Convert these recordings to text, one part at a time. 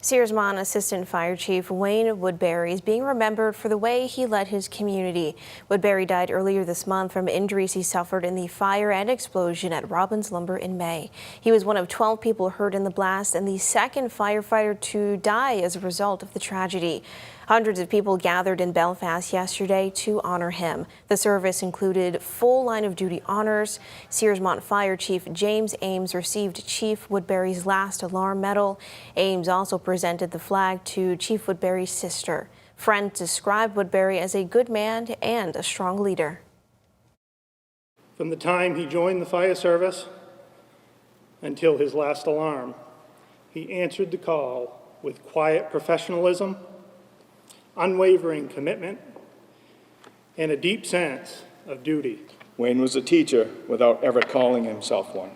Searsmont Assistant Fire Chief Wayne Woodbury is being remembered for the way he led his community. Woodbury died earlier this month from injuries he suffered in the fire and explosion at Robbins Lumber in May. He was one of 12 people hurt in the blast and the second firefighter to die as a result of the tragedy. Hundreds of people gathered in Belfast yesterday to honor him. The service included full line of duty honors. Searsmont Fire Chief James Ames received Chief Woodbury's last alarm medal. Ames also presented the flag to Chief Woodbury's sister. Friends described Woodbury as a good man and a strong leader. From the time he joined the fire service until his last alarm, he answered the call with quiet professionalism, unwavering commitment, and a deep sense of duty. Wayne was a teacher without ever calling himself one.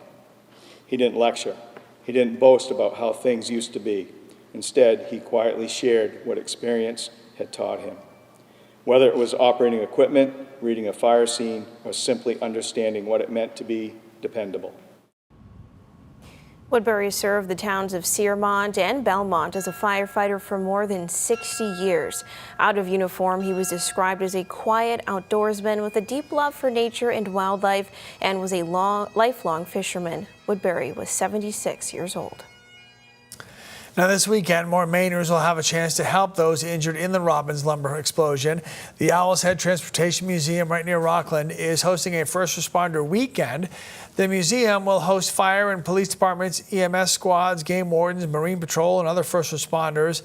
He didn't lecture. He didn't boast about how things used to be. Instead, he quietly shared what experience had taught him. Whether it was operating equipment, reading a fire scene, or simply understanding what it meant to be dependable. Woodbury served the towns of Searsmont and Belmont as a firefighter for more than 60 years. Out of uniform, he was described as a quiet outdoorsman with a deep love for nature and wildlife and was a lifelong fisherman. Woodbury was 76 years old. Now this weekend, more Mainers will have a chance to help those injured in the Robbins Lumber explosion. The Owl's Head Transportation Museum right near Rockland is hosting a first responder weekend. The museum will host fire and police departments, EMS squads, game wardens, Marine Patrol, and other first responders.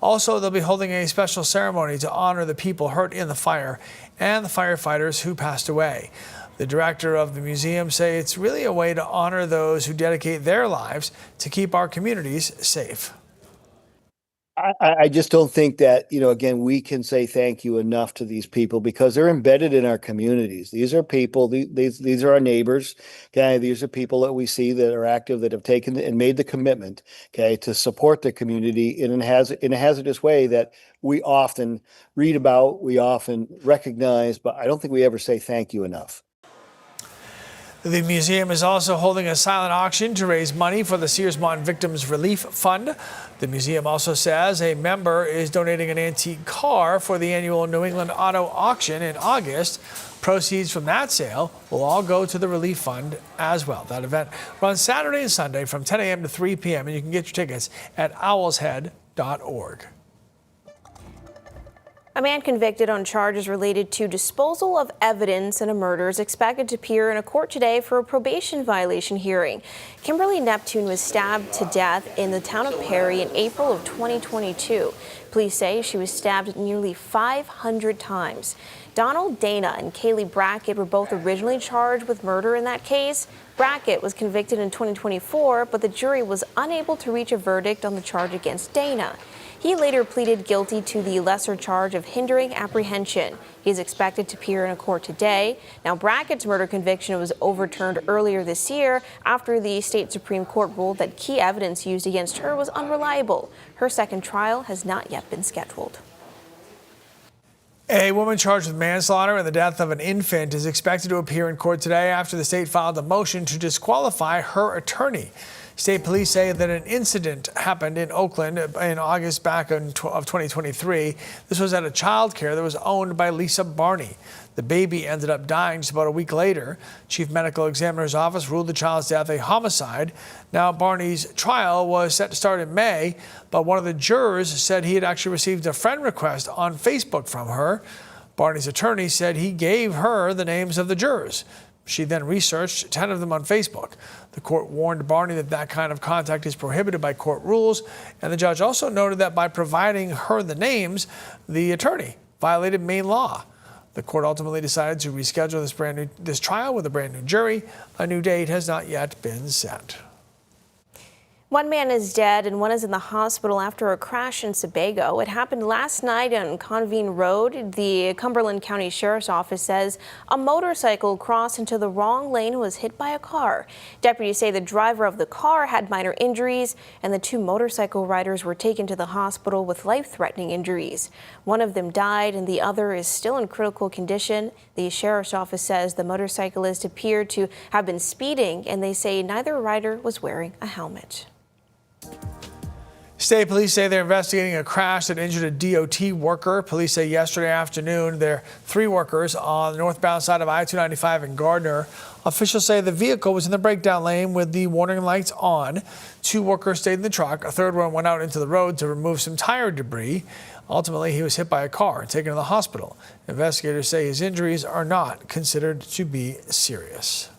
Also, they'll be holding a special ceremony to honor the people hurt in the fire and the firefighters who passed away. The director of the museum say it's really a way to honor those who dedicate their lives to keep our communities safe. I just don't think that, again, we can say thank you enough to these people because they're embedded in our communities. These are people, these are our neighbors, okay? These are people that we see that are active, that have taken and made the commitment, okay, to support the community in a hazardous way that we often read about, we often recognize, but I don't think we ever say thank you enough. The museum is also holding a silent auction to raise money for the Searsmont Victims Relief Fund. The museum also says a member is donating an antique car for the annual New England Auto Auction in August. Proceeds from that sale will all go to the Relief Fund as well. That event runs Saturday and Sunday from 10 a.m. to 3 p.m. and you can get your tickets at owlshead.org. A man convicted on charges related to disposal of evidence in a murder is expected to appear in a court today for a probation violation hearing. Kimberly Neptune was stabbed to death in the town of Perry in April of 2022. Police say she was stabbed nearly 500 times. Donald Dana and Kaylee Brackett were both originally charged with murder in that case. Brackett was convicted in 2024, but the jury was unable to reach a verdict on the charge against Dana. He later pleaded guilty to the lesser charge of hindering apprehension. He is expected to appear in a court today. Now, Brackett's murder conviction was overturned earlier this year after the state Supreme Court ruled that key evidence used against her was unreliable. Her second trial has not yet been scheduled. A woman charged with manslaughter and the death of an infant is expected to appear in court today after the state filed a motion to disqualify her attorney. State police say that an incident happened in Oakland in August of 2023. This was at a child care that was owned by Lisa Barney. The baby ended up dying just about a week later. Chief Medical Examiner's Office ruled the child's death a homicide. Now, Barney's trial was set to start in May, but one of the jurors said he had actually received a friend request on Facebook from her. Barney's attorney said he gave her the names of the jurors. She then researched 10 of them on Facebook. The court warned Barney that that kind of contact is prohibited by court rules, and the judge also noted that by providing her the names, the attorney violated Maine law. The court ultimately decided to reschedule this trial with a brand new jury. A new date has not yet been set. One man is dead and one is in the hospital after a crash in Sebago. It happened last night on Convene Road. The Cumberland County Sheriff's Office says a motorcycle crossed into the wrong lane and was hit by a car. Deputies say the driver of the car had minor injuries and the two motorcycle riders were taken to the hospital with life-threatening injuries. One of them died and the other is still in critical condition. The Sheriff's Office says the motorcyclist appeared to have been speeding and they say neither rider was wearing a helmet. State police say they're investigating a crash that injured a DOT worker. Police say yesterday afternoon there are 3 workers on the northbound side of I-295 in Gardner. Officials say the vehicle was in the breakdown lane with the warning lights on. 2 workers stayed in the truck. A 3rd one went out into the road to remove some tire debris. Ultimately, he was hit by a car and taken to the hospital. Investigators say his injuries are not considered to be serious.